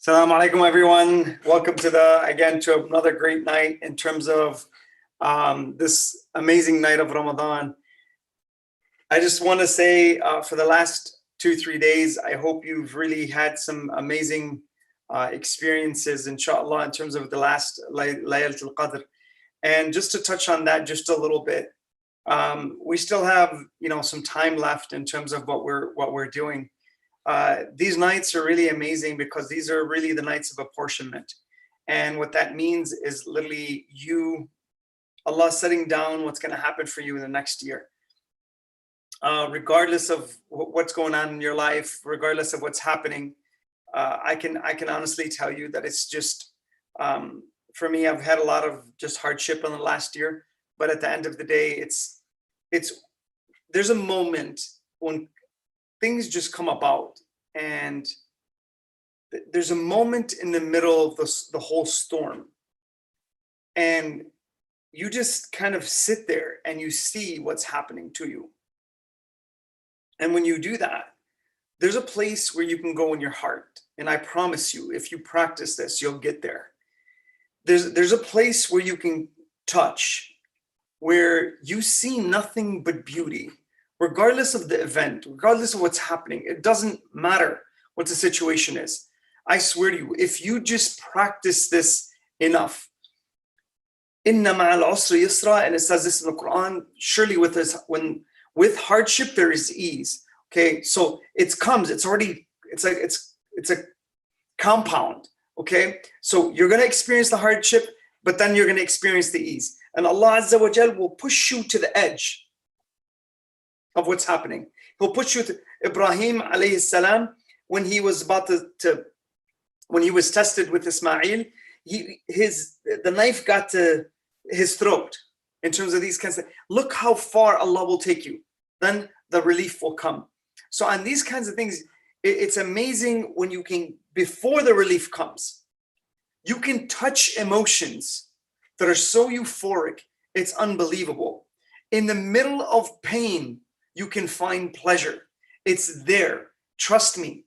Assalamu alaikum, everyone. Welcome to to another great night in terms of this amazing night of Ramadan. I just want to say for the last 2-3 days, I hope you've really had some amazing experiences, inshallah, in terms of the last Laylatul Qadr. And just to touch on that just a little bit, we still have some time left in terms of what we're doing. These nights are really amazing because these are really the nights of apportionment. And what that means is literally Allah setting down what's going to happen for you in the next year. Regardless of what's going on in your life, regardless of what's happening, I can honestly tell you that it's just, for me, I've had a lot of just hardship in the last year, but at the end of the day, there's a moment when things just come about, and there's a moment in the middle of the whole storm, and you just kind of sit there and you see what's happening to you. And when you do that, there's a place where you can go in your heart, and I promise you, if you practice this, you'll get there. There's a place where you can touch, where you see nothing but beauty. Regardless of the event, regardless of what's happening, it doesn't matter what the situation is. I swear to you, if you just practice this enough, inna ma'al usri yusra, and it says this in the Quran, surely with hardship there is ease. Okay, so it's a compound. Okay, so you're going to experience the hardship, but then you're going to experience the ease, and Allah Azza wa Jal will push you to the edge of what's happening. He'll put you to Ibrahim alayhi salam, when he was about when he was tested with Ismail, the knife got to his throat. In terms of these kinds of, look how far Allah will take you, then the relief will come. So on these kinds of things, it's amazing when you can, before the relief comes, you can touch emotions that are so euphoric, it's unbelievable. In the middle of pain, you can find pleasure. It's there. Trust me.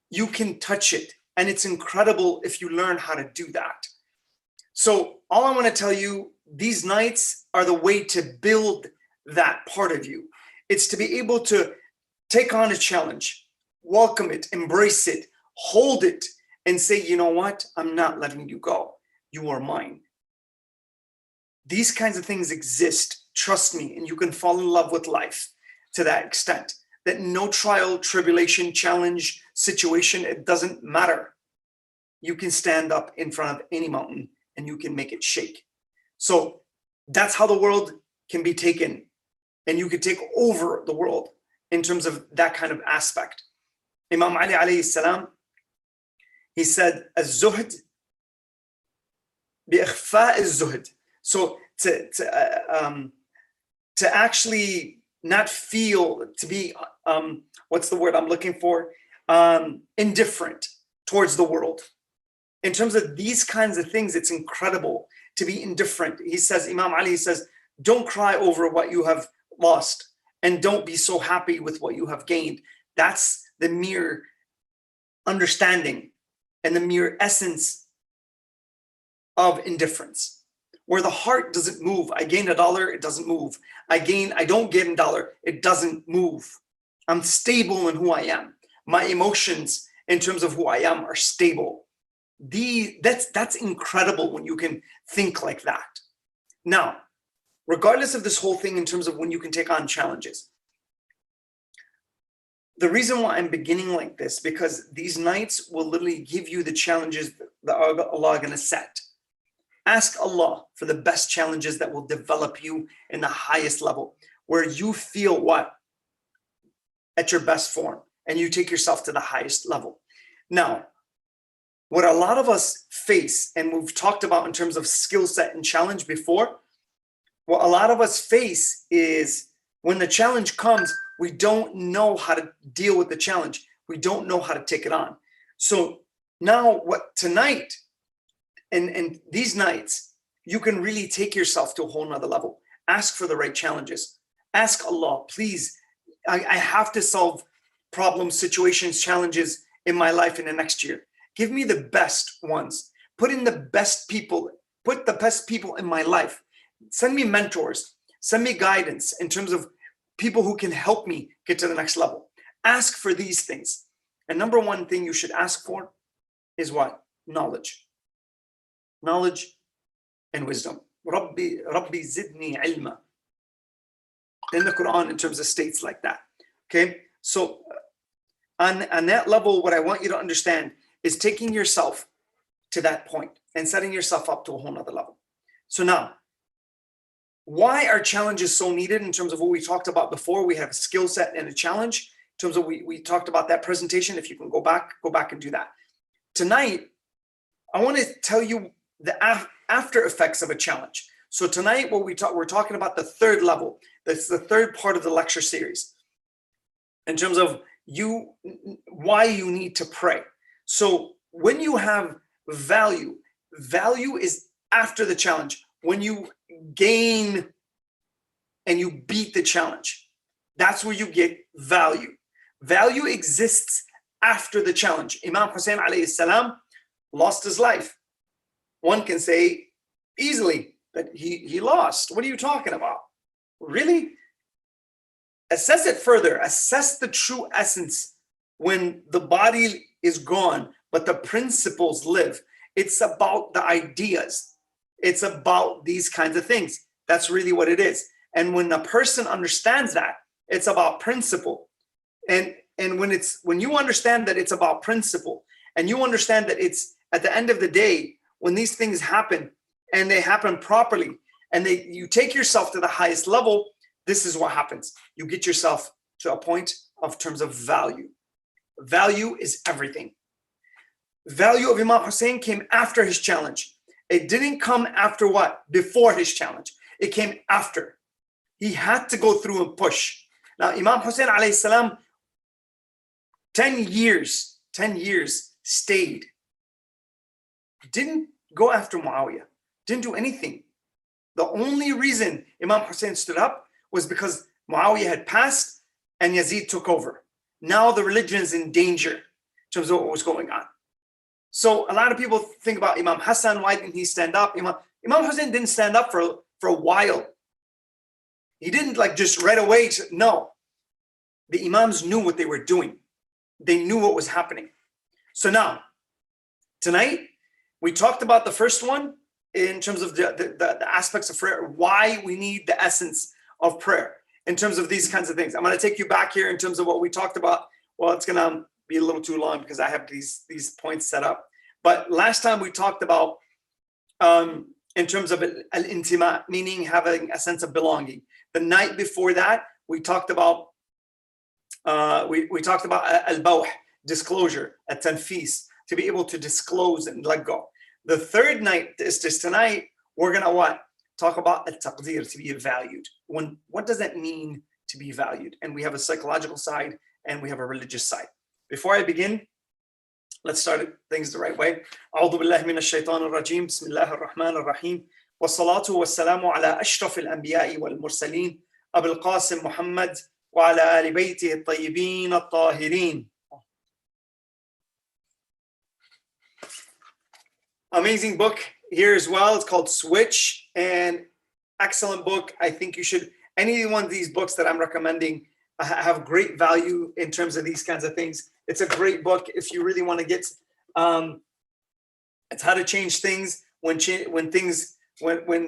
You can touch it. And it's incredible if you learn how to do that. So all I want to tell you, these nights are the way to build that part of you. It's to be able to take on a challenge, welcome it, embrace it, hold it, and say, you know what? I'm not letting you go. You are mine. These kinds of things exist. Trust me, and you can fall in love with life to that extent that no trial, tribulation, challenge, situation, it doesn't matter. You can stand up in front of any mountain and you can make it shake. So that's how the world can be taken, and you can take over the world in terms of that kind of aspect. Imam Ali alayhi salam, he said, "Az-zuhd bi-ikhfa' az-zuhd." So to actually not feel, to be, what's the word I'm looking for? Indifferent towards the world. In terms of these kinds of things, it's incredible to be indifferent. He says, Imam Ali says, don't cry over what you have lost, and don't be so happy with what you have gained. That's the mere understanding and the mere essence of indifference. Where the heart doesn't move. I gain $1, it doesn't move. I don't get $1, it doesn't move. I'm stable in who I am. My emotions in terms of who I am are stable. That's incredible when you can think like that. Now, regardless of this whole thing in terms of when you can take on challenges, the reason why I'm beginning like this, because these nights will literally give you the challenges that Allah is going to set. Ask Allah for the best challenges that will develop you in the highest level, where you feel what? At your best form, and you take yourself to the highest level. Now, what a lot of us face, and we've talked about in terms of skill set and challenge before, what a lot of us face is when the challenge comes, we don't know how to deal with the challenge. We don't know how to take it on. So now what tonight, and these nights, you can really take yourself to a whole nother level. Ask for the right challenges. Ask Allah, please, I have to solve problems, situations, challenges in my life in the next year. Give me the best ones. Put the best people in my life. Send me mentors. Send me guidance in terms of people who can help me get to the next level. Ask for these things. And number one thing you should ask for is what? Knowledge. Knowledge and wisdom. Rabbi zidni ilma. In the Quran, in terms of states like that. Okay, so on that level, what I want you to understand is taking yourself to that point and setting yourself up to a whole nother level. So now, why are challenges so needed in terms of what we talked about before? We have a skill set and a challenge. In terms of we talked about that presentation. If you can go back and do that. Tonight, I want to tell you the after effects of a challenge. So tonight, we're talking about the third level. That's the third part of the lecture series. In terms of why you need to pray. So when you have value is after the challenge. When you gain and you beat the challenge, that's where you get value. Value exists after the challenge. Imam Hussein alayhi salam lost his life. One can say easily that he lost. What are you talking about? Really? Assess it further. Assess the true essence when the body is gone, but the principles live. It's about the ideas. It's about these kinds of things. That's really what it is. And when a person understands that, it's about principle. And when you understand that it's about principle, and you understand that it's at the end of the day, when these things happen and they happen properly, and you take yourself to the highest level, this is what happens. You get yourself to a point of terms of value. Value is everything. Value of Imam Hussein came after his challenge. It didn't come after what? Before his challenge. It came after. He had to go through and push. Now, Imam Hussein alayhi salam, 10 years stayed. Didn't go after Muawiyah. Didn't do anything. The only reason Imam Hussein stood up was because Muawiyah had passed and Yazid took over. Now the religion is in danger in terms of what was going on. So a lot of people think about Imam Hassan. Why didn't he stand up? Imam Hussein didn't stand up for a while. He didn't just right away. No. The Imams knew what they were doing. They knew what was happening. So now, tonight, we talked about the first one in terms of the aspects of prayer, why we need the essence of prayer in terms of these kinds of things. I'm going to take you back here in terms of what we talked about. Well, it's going to be a little too long because I have these points set up. But last time we talked about in terms of al-intima, meaning having a sense of belonging. The night before that, we talked about al-bawh, disclosure, at-tanfis, to be able to disclose and let go. The third night is tonight. We're gonna what? Talk about al-taqdir, to be valued. What does that mean to be valued? And we have a psychological side and we have a religious side. Before I begin, let's start things the right way. A'udhu billahi minash shaitanir rajim. Bismillahir rahmanir rahim. Wassalatu wassalamu ala ashrafil anbiya'i wal mursaleen. Abul Qasim Muhammad wa ala ali baytihi at-tayyibin at-tahirin. Amazing book here as well. It's called Switch, and excellent book. I think you should, any one of these books that I'm recommending have great value in terms of these kinds of things. It's a great book if you really want to get, it's how to change things when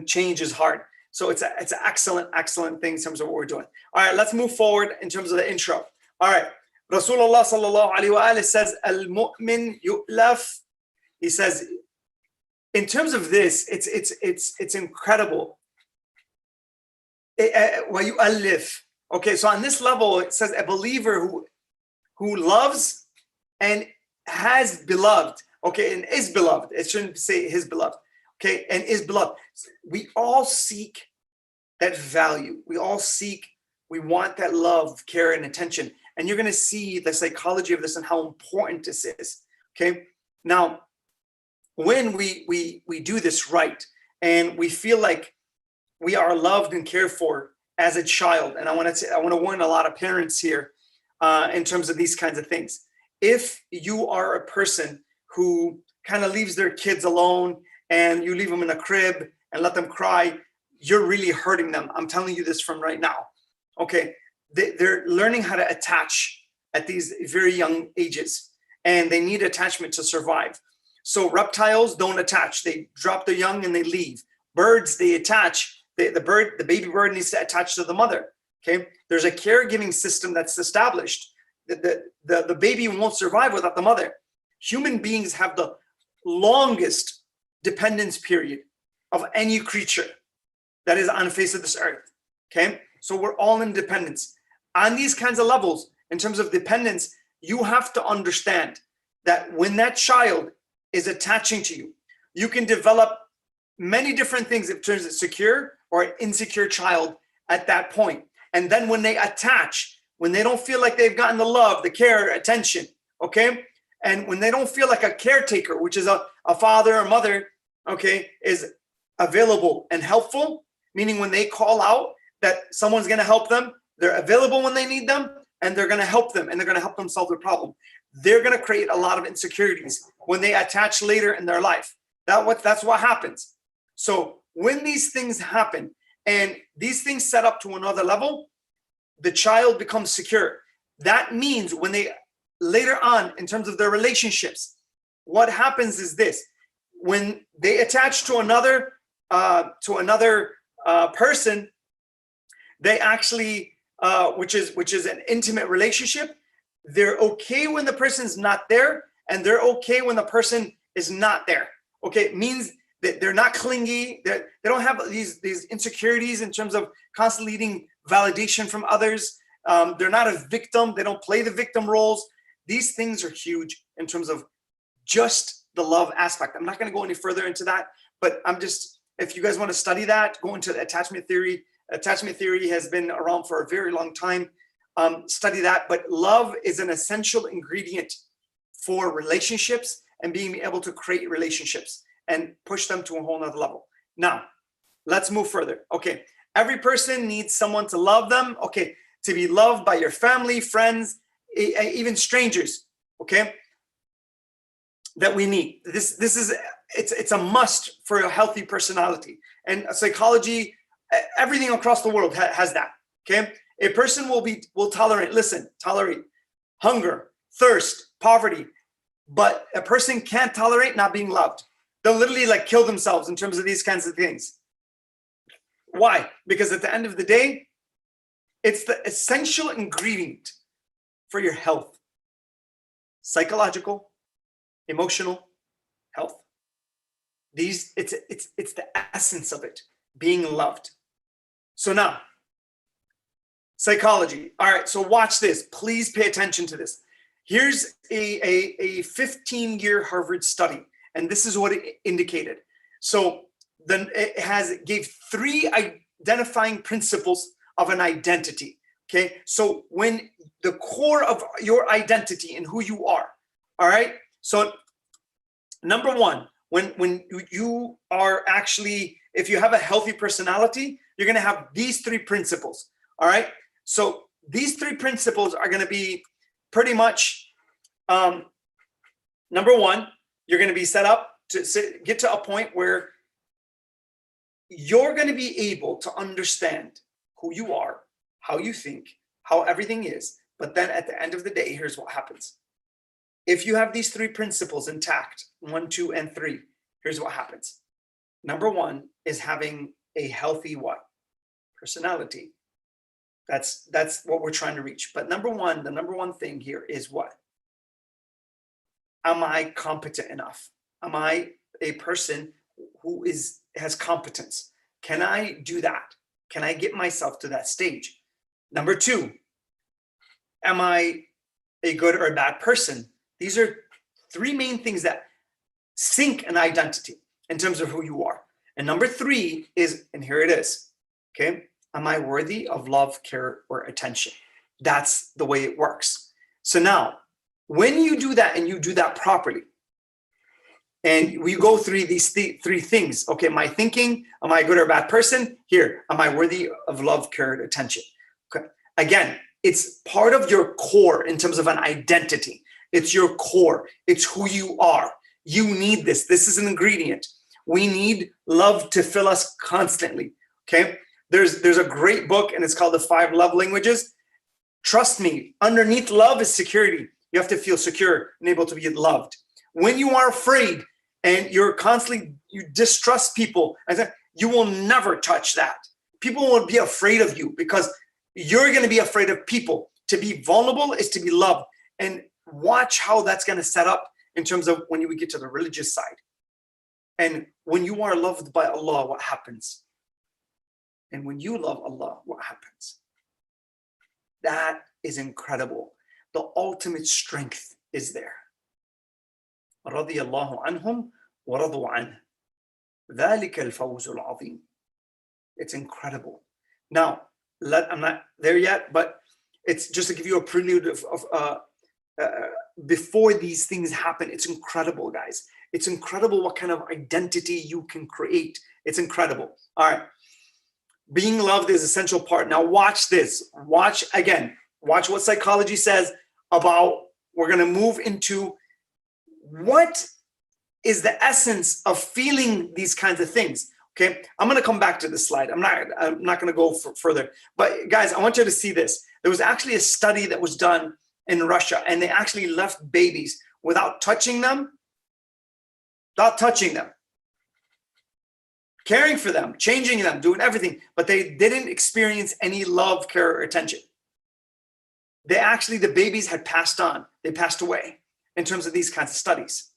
change is hard. So it's an excellent thing in terms of what we're doing. All right, let's move forward in terms of the intro. All right, Rasulullah sallallahu alaihi wa says, al-mu'min yu'laf. He says, in terms of this, it's incredible. Okay, so on this level, it says a believer who loves and has beloved. Okay, and is beloved. It shouldn't say his beloved. Okay, and is beloved. We all seek that value. We want that love, care, and attention. And you're going to see the psychology of this and how important this is. Okay, now, when we do this right and we feel like we are loved and cared for as a child, and I want to warn a lot of parents here in terms of these kinds of things. If you are a person who kind of leaves their kids alone and you leave them in a crib and let them cry, you're really hurting them. I'm telling you this from right now. Okay, they're learning how to attach at these very young ages, and they need attachment to survive. So reptiles don't attach. They drop their young and they leave. Birds, they attach. The baby bird needs to attach to the mother. Okay, there's a caregiving system that's established. The baby won't survive without the mother. Human beings have the longest dependence period of any creature that is on the face of this earth. Okay, so we're all in dependence. On these kinds of levels, in terms of dependence, you have to understand that when that child is attaching to you, you can develop many different things in terms of secure or an insecure child at that point. And then when they attach, when they don't feel like they've gotten the love, the care, attention, okay? And when they don't feel like a caretaker, which is a father or mother, okay, is available and helpful, meaning when they call out that someone's gonna help them, they're available when they need them, and they're gonna help them, and they're gonna help them solve their problem. They're gonna create a lot of insecurities when they attach later in their life. That's what happens. So when these things happen, and these things set up to another level, the child becomes secure. That means when they later on, in terms of their relationships, what happens is this: when they attach to another person, they actually, which is an intimate relationship, they're okay when the person's not there, and they're okay when the person is not there. Okay, it means that they're not clingy. They don't have these insecurities in terms of constantly needing validation from others. They're not a victim. They don't play the victim roles. These things are huge in terms of just the love aspect. I'm not going to go any further into that, but if you guys want to study that, go into the attachment theory. Attachment theory has been around for a very long time. Study that. But love is an essential ingredient for relationships and being able to create relationships and push them to a whole nother level. Now, let's move further. Okay, every person needs someone to love them. Okay, to be loved by your family, friends, even strangers. Okay, that we need. It's a must for a healthy personality. And psychology, everything across the world has that. Okay, a person will tolerate hunger, thirst, poverty, but a person can't tolerate not being loved. They'll literally kill themselves in terms of these kinds of things. Why? Because at the end of the day, it's the essential ingredient for your health. Psychological, emotional health. It's the essence of it, being loved. So now, psychology. All right, so watch this. Please pay attention to this. Here's a 15-year Harvard study. And this is what it indicated. So then it gave 3 identifying principles of an identity. Okay, so when the core of your identity and who you are. All right. So number 1, when you are actually, if you have a healthy personality, you're going to have these 3 principles. All right. So these 3 principles are going to be pretty much number 1. You're going to be set up to get to a point where you're going to be able to understand who you are, how you think, how everything is. But then at the end of the day, here's what happens. If you have these 3 principles intact, 1, 2, and 3, here's what happens. Number 1 is having a healthy what? Personality. That's what we're trying to reach. But the number 1 thing here is what? Am I competent enough? Am I a person who has competence? Can I do that? Can I get myself to that stage? Number 2, am I a good or a bad person? These are 3 main things that sink an identity in terms of who you are. And number 3 is, and here it is, okay? Am I worthy of love, care, or attention? That's the way it works. So now, when you do that and you do that properly, and we go through these 3 things, okay, my thinking, am I a good or bad person? Here, am I worthy of love, care, and attention? Okay. Again, it's part of your core in terms of an identity. It's your core. It's who you are. You need this. This is an ingredient. We need love to fill us constantly. Okay. There's a great book, and it's called The 5 Love Languages. Trust me, underneath love is security. You have to feel secure and able to be loved. When you are afraid and you're constantly, you distrust people, you will never touch that. People will be afraid of you because you're going to be afraid of people. To be vulnerable is to be loved. And watch how that's going to set up in terms of when you get to the religious side. And when you are loved by Allah, what happens? And when you love Allah, what happens? That is incredible. The ultimate strength is there. رضي الله عنهم ورضوا عنه ذلك الفوز العظيم. It's incredible. Now, I'm not there yet, but it's just to give you a prelude of before these things happen. It's incredible, guys. It's incredible what kind of identity you can create. It's incredible. All right. Being loved is an essential part. Now watch this. Watch again. Watch what psychology says about, we're going to move into what is the essence of feeling these kinds of things. Okay. I'm going to come back to this slide. I'm not going to go further, but guys, I want you to see this. There was actually a study that was done in Russia, and they actually left babies without touching them, caring for them, changing them, doing everything, but they didn't experience any love, care, or attention. The babies had passed on. They passed away in terms of these kinds of studies.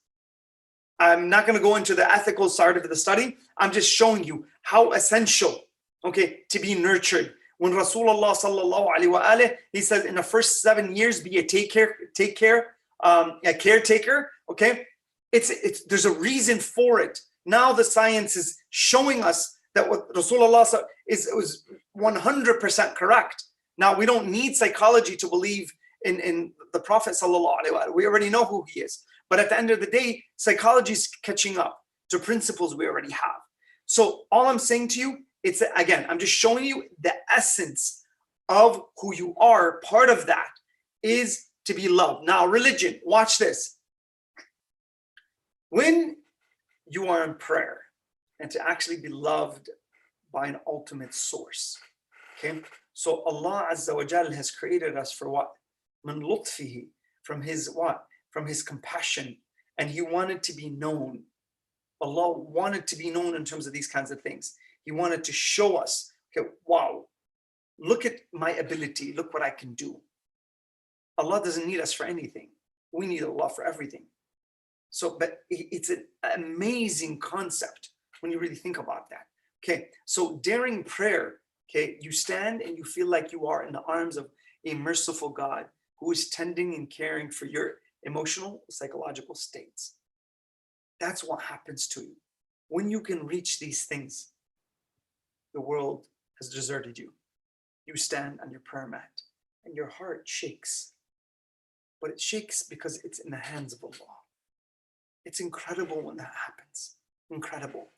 I'm not going to go into the ethical side of the study. I'm just showing you how essential, okay, to be nurtured. When Rasulullah sallallahu alaihi wasallam, he says, in the first 7 years, be a caretaker. Okay, there's a reason for it. Now the science is showing us that what Rasulullah said was 100% correct. Now we don't need psychology to believe in the Prophet sallallahu alaihi wasallam. We already know who he is. But at the end of the day, psychology is catching up to principles we already have. So all I'm saying to you, I'm just showing you the essence of who you are. Part of that is to be loved. Now, religion, watch this. When you are in prayer and to actually be loved by an ultimate source, okay? So Allah Azza wa Jal has created us for what? Min lutfihi, from his what? From his compassion. And he wanted to be known. Allah wanted to be known in terms of these kinds of things. He wanted to show us, okay, wow, look at my ability. Look what I can do. Allah doesn't need us for anything. We need Allah for everything. So, but it's an amazing concept when you really think about that. Okay, so during prayer, okay, you stand and you feel like you are in the arms of a merciful God who is tending and caring for your emotional, psychological states. That's what happens to you. When you can reach these things, the world has deserted you. You stand on your prayer mat and your heart shakes. But it shakes because it's in the hands of Allah. It's incredible when that happens. Incredible.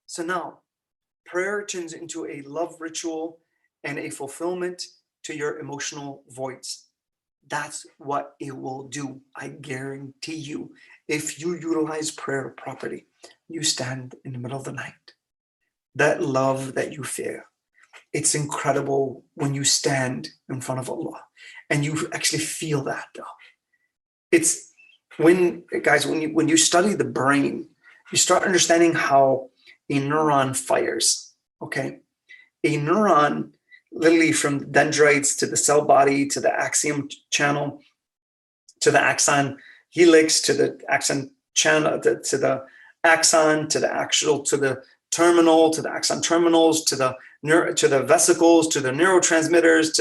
So now, prayer turns into a love ritual and a fulfillment to your emotional voids. That's what it will do. I guarantee you, if you utilize prayer properly, you stand in the middle of the night. That love that you feel, it's incredible when you stand in front of Allah and you actually feel that though. It's when you study the brain, you start understanding how a neuron fires, okay? A neuron, literally from dendrites to the cell body, to the axion channel, to the axon helix, to the axon channel, to the axon, to the axial, to the terminal, to the axon terminals, to the vesicles, to the neurotransmitters,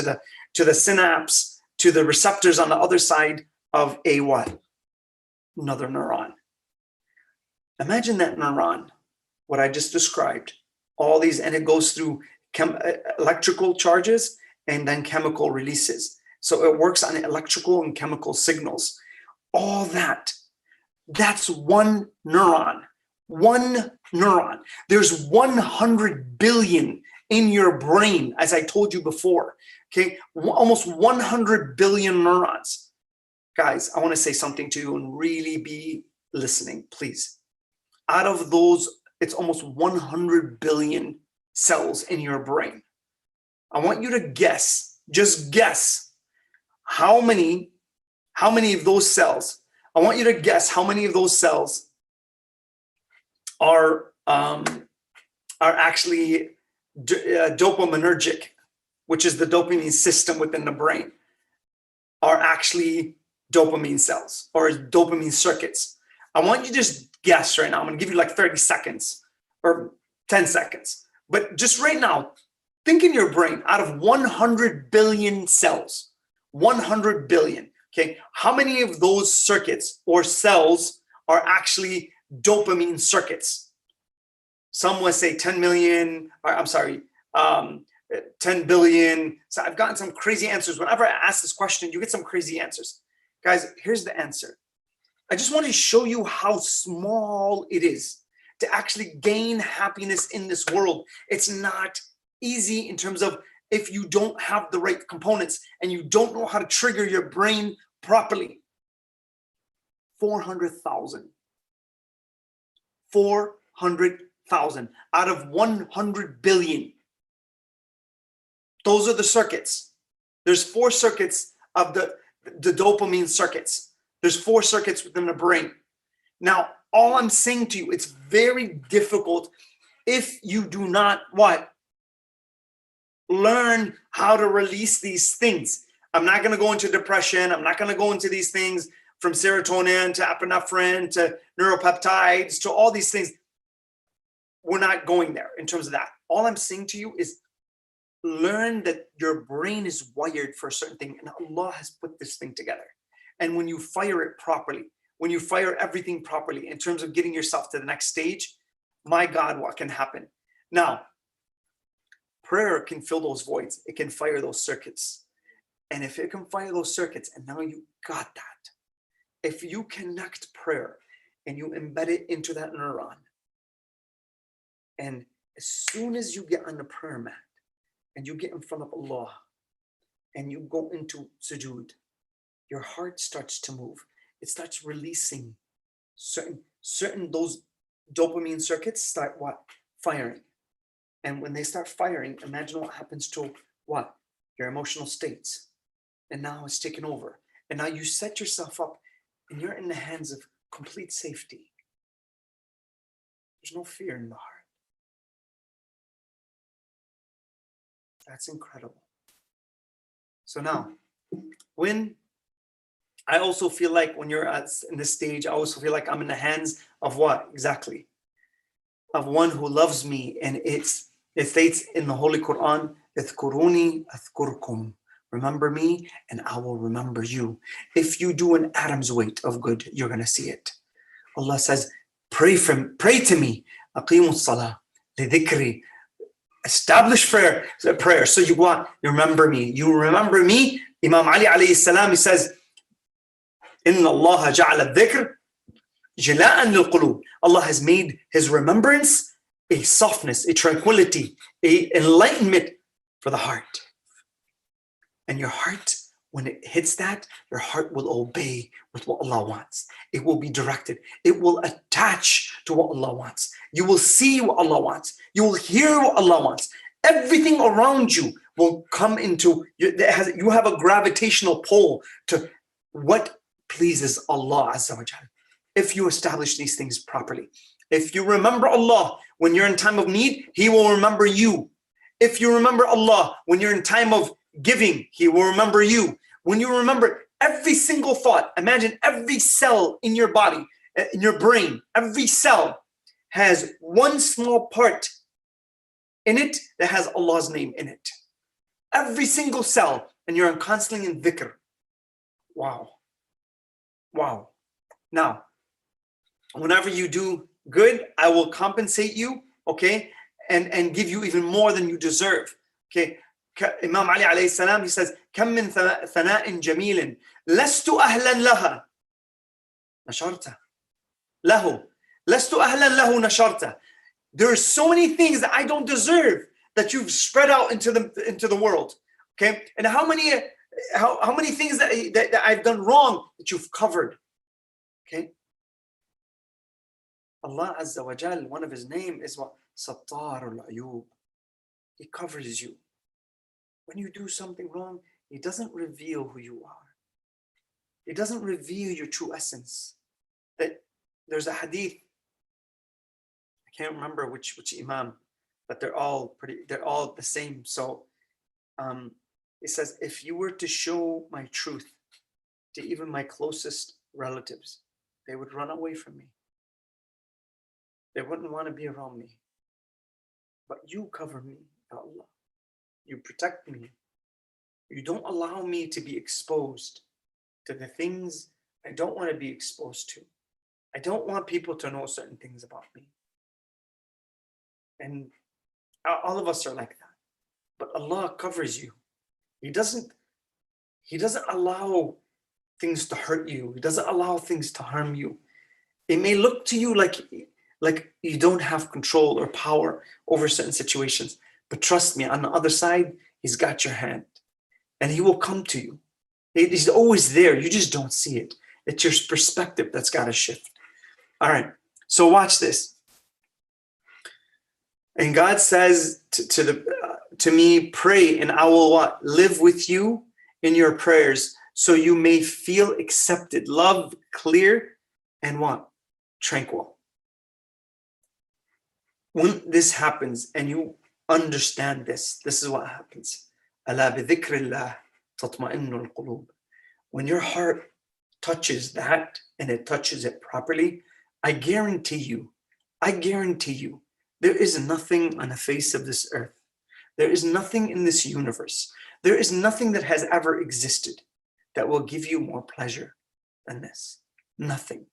to the synapse, to the receptors on the other side of a what? Another neuron. Imagine that neuron, what I just described, all these, and it goes through electrical charges and then chemical releases. So it works on electrical and chemical signals. All that's one neuron. One neuron. There's 100 billion in your brain, as I told you before. Okay, almost 100 billion neurons. Guys, I want to say something to you and really be listening, please. Out of those, it's almost 100 billion cells in your brain. I want you to guess, just guess, how many of those cells, I want you to guess how many of those cells are actually dopaminergic, which is the dopamine system within the brain, are actually dopamine cells or dopamine circuits. I want you to just guess right now. I'm going to give you like 30 seconds or 10 seconds. But just right now, think in your brain, out of 100 billion cells, 100 billion, okay, how many of those circuits or cells are actually dopamine circuits? Some would say 10 million, or I'm sorry, 10 billion. So I've gotten some crazy answers. Whenever I ask this question, you get some crazy answers. Guys, here's the answer. I just want to show you how small it is to actually gain happiness in this world. It's not easy in terms of if you don't have the right components and you don't know how to trigger your brain properly. 400,000. 400,000 out of 100 billion. Those are the circuits. There's 4 circuits of the dopamine circuits. There's 4 circuits within the brain. Now, all I'm saying to you, it's very difficult if you do not what? Learn how to release these things. I'm not going to go into depression. I'm not going to go into these things from serotonin to epinephrine to neuropeptides to all these things. We're not going there in terms of that. All I'm saying to you is learn that your brain is wired for a certain thing, and Allah has put this thing together. And when you fire it properly, when you fire everything properly in terms of getting yourself to the next stage, my God, what can happen? Now, prayer can fill those voids. It can fire those circuits. And if it can fire those circuits, and now you got that, if you connect prayer and you embed it into that neuron, and as soon as you get on the prayer mat and you get in front of Allah and you go into sujood, your heart starts to move. It starts releasing certain those dopamine circuits start what? Firing. And when they start firing, imagine what happens to what? Your emotional states. And now it's taken over. And now you set yourself up and you're in the hands of complete safety. There's no fear in the heart. That's incredible. So now, when I also feel like when you're in this stage, I also feel like I'm in the hands of what? Exactly. Of one who loves me. And it states in the Holy Quran, اذكروني أذكركم. Remember me and I will remember you. If you do an atom's weight of good, you're going to see it. Allah says, pray to me. أقيموا الصلاة لذكري. Establish prayer. So you remember me. You remember me. Imam Ali alayhi salam, he says, إن الله جعل الذكر جلاء للقلوب. Allah has made his remembrance a softness, a tranquility, a enlightenment for the heart. And your heart, when it hits that, your heart will obey with what Allah wants. It will be directed. It will attach to what Allah wants. You will see what Allah wants. You will hear what Allah wants. Everything around you will come into, you have a gravitational pull to what pleases Allah Azza wa Jalla. If you establish these things properly. If you remember Allah when you're in time of need, He will remember you. If you remember Allah when you're in time of giving, He will remember you. When you remember every single thought, imagine every cell in your body, in your brain, every cell has one small part in it that has Allah's name in it. Every single cell, and you're constantly in dhikr. Wow. Wow. Now, whenever you do good, I will compensate you, okay, and give you even more than you deserve, okay. Imam Ali alayhi salam, he says, كم من ثناء جميل لست أهلا لها نشرته له لست أهلا له نشرته. There are so many things that I don't deserve that you've spread out into the world, okay. And how many things that I've done wrong that you've covered, okay. Allah Azza wa Jal, one of his name is what? Sattarul Ayub. He covers you. When you do something wrong, he doesn't reveal who you are. He doesn't reveal your true essence. That there's a hadith, I can't remember which imam, but they're all the same. So it says, if you were to show my truth to even my closest relatives, they would run away from me. They wouldn't want to be around me. But you cover me, Ya Allah. You protect me. You don't allow me to be exposed to the things I don't want to be exposed to. I don't want people to know certain things about me. And all of us are like that. But Allah covers you. He doesn't allow things to hurt you. He doesn't allow things to harm you. It may look to you like you don't have control or power over certain situations. But trust me, on the other side, he's got your hand. And he will come to you. He's always there. You just don't see it. It's your perspective that's got to shift. All right. So watch this. And God says to me, pray, and I will what? Live with you in your prayers, so you may feel accepted, loved, clear, and what? Tranquil. When this happens and you understand this is what happens. Ala bi dhikrillah tatma'innul qulub. When your heart touches that and it touches it properly, I guarantee you, there is nothing on the face of this earth. There is nothing in this universe. There is nothing that has ever existed that will give you more pleasure than this. Nothing.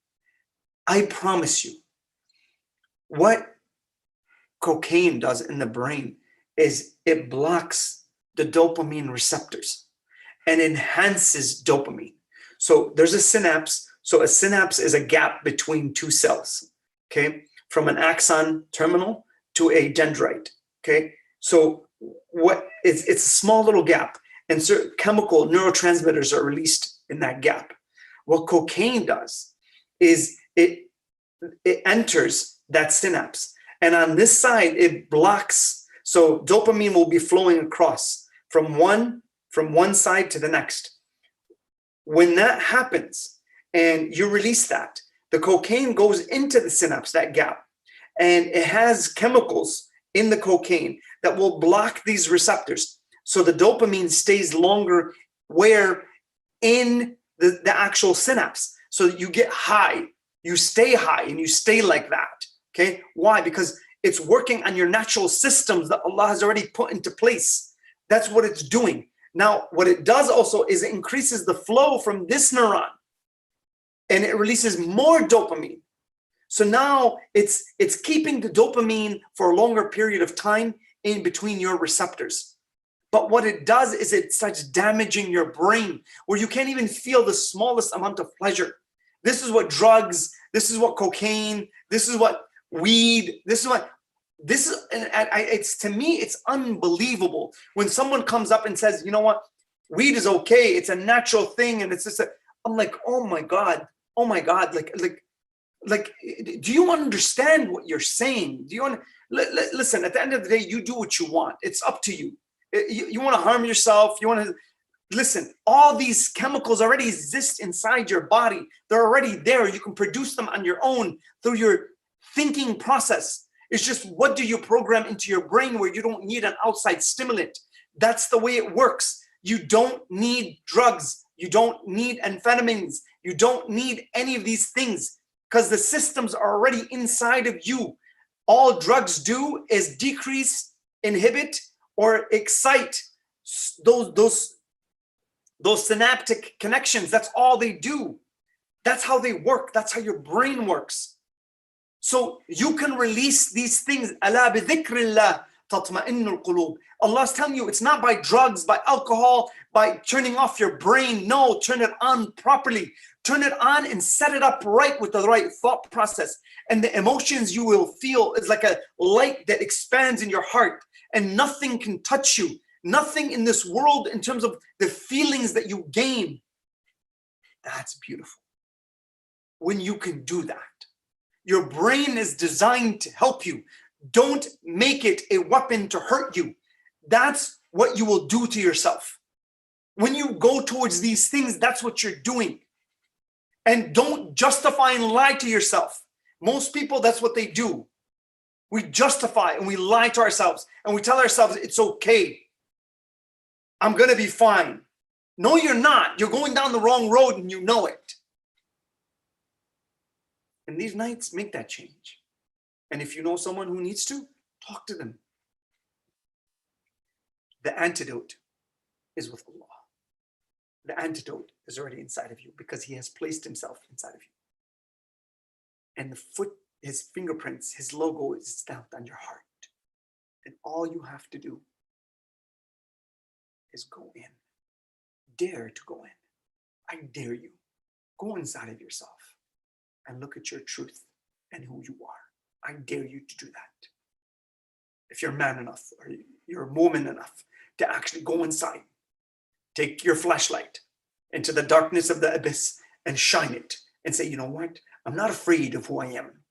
I promise you. What cocaine does in the brain is it blocks the dopamine receptors and enhances dopamine. So there's a synapse. So a synapse is a gap between two cells, okay? From an axon terminal to a dendrite, okay? So it's a small little gap, and certain chemical neurotransmitters are released in that gap. What cocaine does is it enters that synapse, and on this side it blocks. So dopamine will be flowing across from one side to the next. When that happens and you release that, the cocaine goes into the synapse, that gap, and it has chemicals in the cocaine that will block these receptors. So the dopamine stays longer where in the actual synapse. So you get high, you stay high, and you stay like that. Okay? Why? Because it's working on your natural systems that Allah has already put into place. That's what it's doing. Now, what it does also is it increases the flow from this neuron, and it releases more dopamine. So now it's keeping the dopamine for a longer period of time in between your receptors. But what it does is it starts damaging your brain where you can't even feel the smallest amount of pleasure. This is what drugs, this is what cocaine, this is what weed, it's to me, it's unbelievable when someone comes up and says, you know what, weed is okay, it's a natural thing, and it's just I'm like, oh my God, like, do you understand what you're saying? Do you want to listen? At the end of the day, you do what you want. It's up to you. You want to harm yourself. You want to listen. All these chemicals already exist inside your body. They're already there. You can produce them on your own through your thinking process. It's just, what do you program into your brain where you don't need an outside stimulant? That's the way it works. You don't need drugs. You don't need amphetamines. You don't need any of these things, because the systems are already inside of you. All drugs do is decrease, inhibit, or excite those synaptic connections. That's all they do. That's how they work. That's how your brain works. So you can release these things. Ala bi dhikrillah tatma'innul qulub. Allah's telling you, it's not by drugs, by alcohol, by turning off your brain. No, turn it on properly. Turn it on and set it up right with the right thought process. And the emotions you will feel is like a light that expands in your heart, and nothing can touch you. Nothing in this world in terms of the feelings that you gain. That's beautiful. When you can do that, Your brain is designed to help you. Don't make it a weapon to hurt you. That's what you will do to yourself. When you go towards these things, that's what you're doing. And don't justify and lie to yourself. Most people, that's what they do. We justify and we lie to ourselves and we tell ourselves it's okay. I'm going to be fine. No, you're not. You're going down the wrong road and you know it. And these nights make that change. And if you know someone who needs to, talk to them. The antidote is with Allah. The antidote is already inside of you because He has placed Himself inside of you. And the foot, His fingerprints, His logo is stamped on your heart. And all you have to do is go in. Dare to go in. I dare you. Go inside of yourself and look at your truth and who you are. I dare you to do that. If you're man enough or you're a woman enough to actually go inside, take your flashlight into the darkness of the abyss and shine it and say, you know what? I'm not afraid of who I am.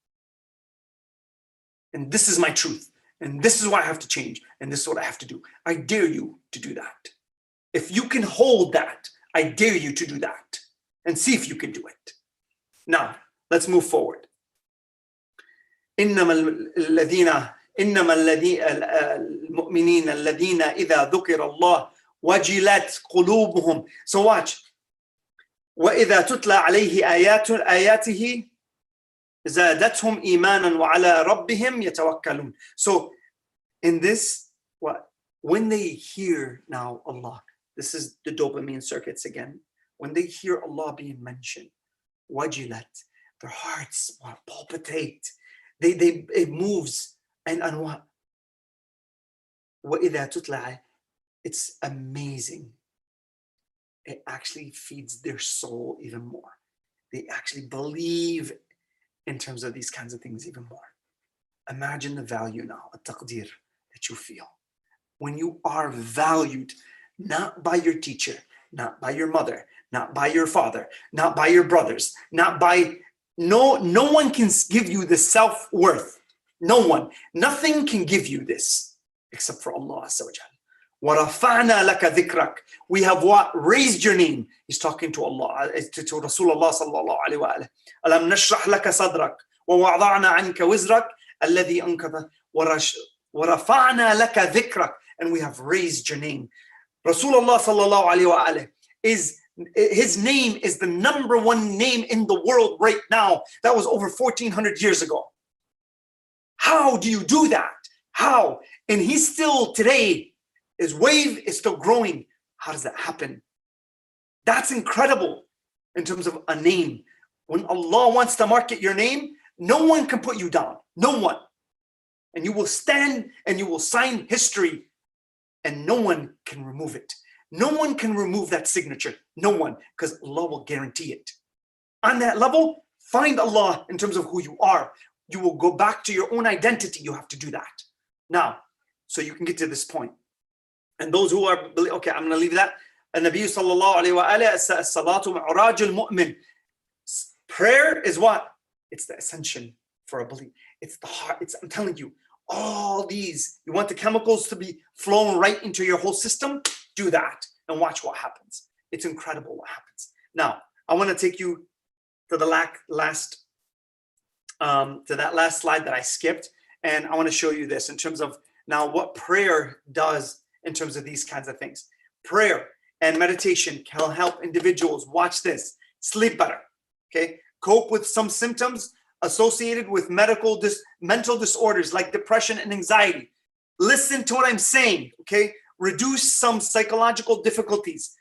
And this is my truth. And this is what I have to change. And this is what I have to do. I dare you to do that. If you can hold that, I dare you to do that and see if you can do it. Now, let's move forward. إنما المؤمنين الذين إذا ذكر الله وجلت قلوبهم. So watch. وإذا تتلى عليه آياته زادتهم إيمانا وعلى ربهم يتوكلون. So in this, when they hear now Allah, this is the dopamine circuits again. When they hear Allah being mentioned, wajilat, their hearts palpitate. It moves. And what? وَإِذَا تُتْلَى, it's amazing. It actually feeds their soul even more. They actually believe in terms of these kinds of things even more. Imagine the value now, a taqdeer that you feel. When you are valued, not by your teacher, not by your mother, not by your father, not by your brothers, not by, no one can give you the self-worth. No one. Nothing can give you this except for Allah Azza wa Jal. وَرَفَعْنَا لَكَ ذِكْرَكَ. We have what? Raised your name. He's talking to Allah, to Rasulullah sallallahu alayhi wa alayhi. أَلَمْ نَشْرَحْ لَكَ صَدْرَكَ وَوَضَعْنَا عَنْكَ وِزْرَكَ الَّذِي أَنْقَضَ وَرَفَعْنَا لَكَ ذِكْرَكَ. And we have raised your name. Rasulullah sallallahu alayhi wa alayhi his name is the number one name in the world right now. That was over 1400 years ago. How do you do that? How? And he's still today, his wave is still growing. How does that happen? That's incredible in terms of a name. When Allah wants to market your name, no one can put you down. No one. And you will stand and you will sign history and no one can remove it. No one can remove that signature. No one, because Allah will guarantee it. On that level, find Allah in terms of who you are. You will go back to your own identity. You have to do that. Now, so you can get to this point. And those who are, okay, I'm going to leave that. An-Nabi sallallahu alayhi wa alayhi, as-salatu mi'raj al-mu'min. Prayer is what? It's the ascension for a belief. It's the heart. I'm telling you, all these, you want the chemicals to be flowing right into your whole system? Do that and watch what happens. It's incredible what happens. Now, I want to take you to the last slide that I skipped. And I want to show you this in terms of now what prayer does in terms of these kinds of things. Prayer and meditation can help individuals, watch this, sleep better, okay? Cope with some symptoms associated with mental disorders like depression and anxiety. Listen to what I'm saying, okay? Reduce some psychological difficulties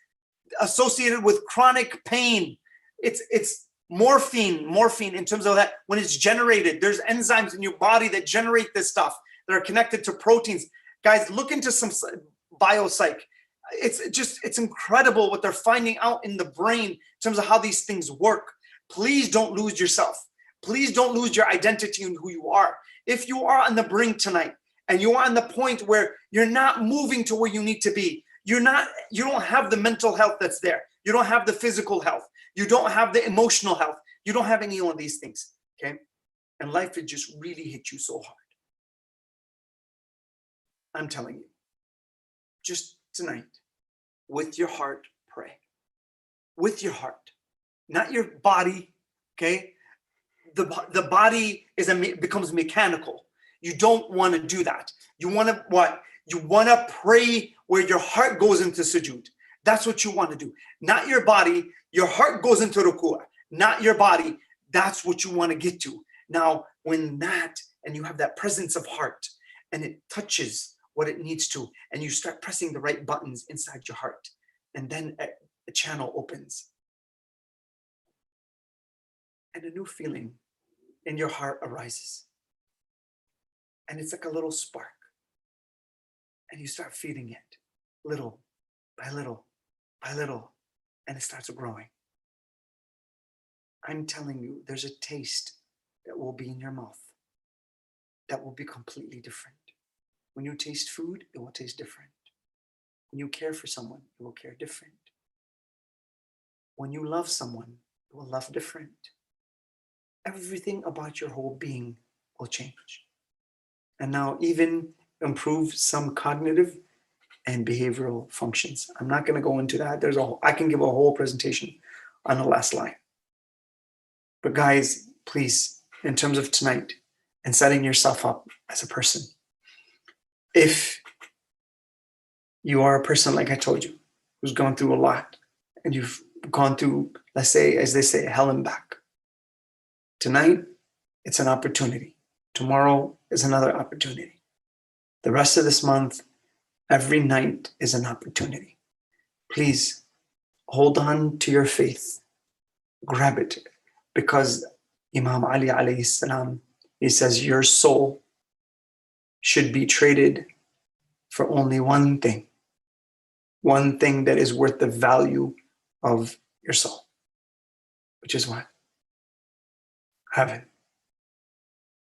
associated with chronic pain. It's morphine in terms of that. When it's generated, there's enzymes in your body that generate this stuff that are connected to proteins. Guys, look into some biopsych. It's incredible what they're finding out in the brain in terms of how these things work. Please don't lose yourself. Please don't lose your identity and who you are. If you are on the brink tonight and you are on the point where you're not moving to where you need to be, you don't have the mental health that's there. You don't have the physical health. You don't have the emotional health. You don't have any of these things, okay? and life would just really hit you so hard. I'm telling you, just tonight, with your heart, pray. With your heart, not your body, okay? The body becomes mechanical. You don't want to do that. You want to what? You want to pray where your heart goes into sujood. That's what you want to do. Not your body. Your heart goes into ruku', not your body. That's what you want to get to. Now, when that, and you have that presence of heart, and it touches what it needs to, and you start pressing the right buttons inside your heart, and then a channel opens. And a new feeling in your heart arises. And it's like a little spark. And you start feeding it little by little by little, and it starts growing. I'm telling you, there's a taste that will be in your mouth that will be completely different. When you taste food, it will taste different. When you care for someone, it will care different. When you love someone, it will love different. Everything about your whole being will change. And now even improve some cognitive and behavioral functions. I'm not going to go into that. I can give a whole presentation on the last line. But guys, please, in terms of tonight and setting yourself up as a person, if you are a person, like I told you, who's gone through a lot, and you've gone through, let's say, as they say, hell and back, tonight, it's an opportunity. Tomorrow is another opportunity. The rest of this month, every night is an opportunity. Please hold on to your faith. Grab it. Because Imam Ali alayhi salam, he says, your soul should be traded for only one thing that is worth the value of your soul, which is what? Heaven.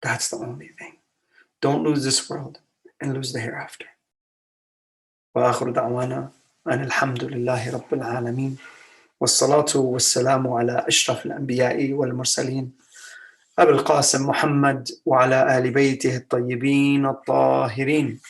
That's the only thing. Don't lose this world and lose the hereafter. وآخر دعوانا أن الحمد لله رب العالمين والصلاة والسلام على أشرف الأنبياء والمرسلين أبي القاسم محمد وعلى آل بيته الطيبين الطاهرين.